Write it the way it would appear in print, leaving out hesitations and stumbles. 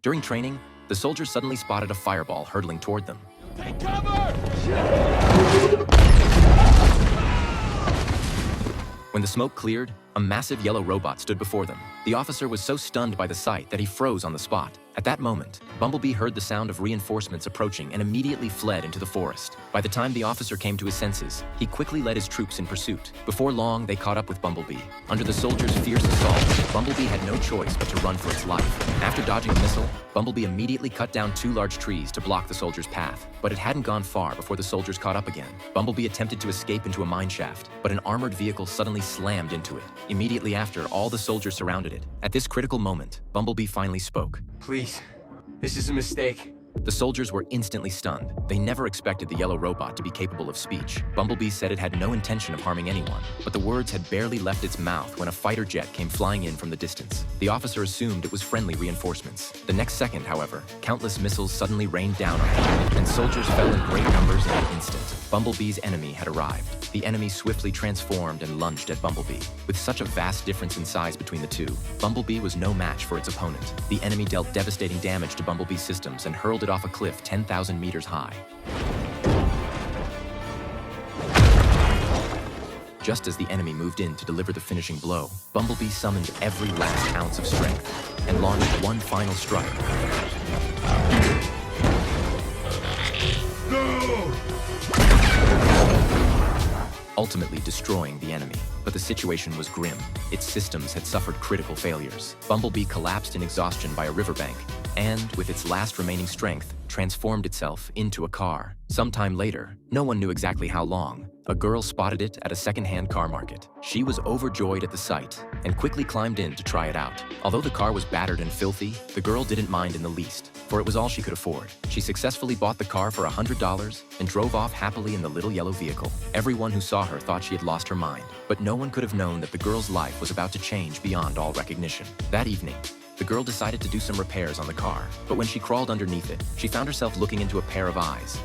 During training, the soldiers suddenly spotted a fireball hurtling toward them. Take cover! When the smoke cleared, a massive yellow robot stood before them. The officer was so stunned by the sight that he froze on the spot. At that moment, Bumblebee heard the sound of reinforcements approaching and immediately fled into the forest. By the time the officer came to his senses, he quickly led his troops in pursuit. Before long, they caught up with Bumblebee. Under the soldiers' fierce assault, Bumblebee had no choice but to run for its life. After dodging a missile, Bumblebee immediately cut down 2 large trees to block the soldiers' path. But it hadn't gone far before the soldiers caught up again. Bumblebee attempted to escape into a mine shaft, but an armored vehicle suddenly slammed into it. Immediately after, all the soldiers surrounded it. At this critical moment, Bumblebee finally spoke. Please, this is a mistake. The soldiers were instantly stunned. They never expected the yellow robot to be capable of speech. Bumblebee said it had no intention of harming anyone, but the words had barely left its mouth when a fighter jet came flying in from the distance. The officer assumed it was friendly reinforcements. The next second, however, countless missiles suddenly rained down on them, and soldiers fell in great numbers in an instant. Bumblebee's enemy had arrived. The enemy swiftly transformed and lunged at Bumblebee. With such a vast difference in size between the two, Bumblebee was no match for its opponent. The enemy dealt devastating damage to Bumblebee's systems and hurled it off a cliff 10,000 meters high. Just as the enemy moved in to deliver the finishing blow, Bumblebee summoned every last ounce of strength and launched one final strike. Ultimately destroying the enemy. But the situation was grim. Its systems had suffered critical failures. Bumblebee collapsed in exhaustion by a riverbank, and, with its last remaining strength, transformed itself into a car. Sometime later, no one knew exactly how long, a girl spotted it at a second-hand car market. She was overjoyed at the sight and quickly climbed in to try it out. Although the car was battered and filthy, the girl didn't mind in the least, for it was all she could afford. She successfully bought the car for $100 and drove off happily in the little yellow vehicle. Everyone who saw her thought she had lost her mind, but no one could have known that the girl's life was about to change beyond all recognition. That evening, the girl decided to do some repairs on the car, but when she crawled underneath it, she found herself looking into a pair of eyes.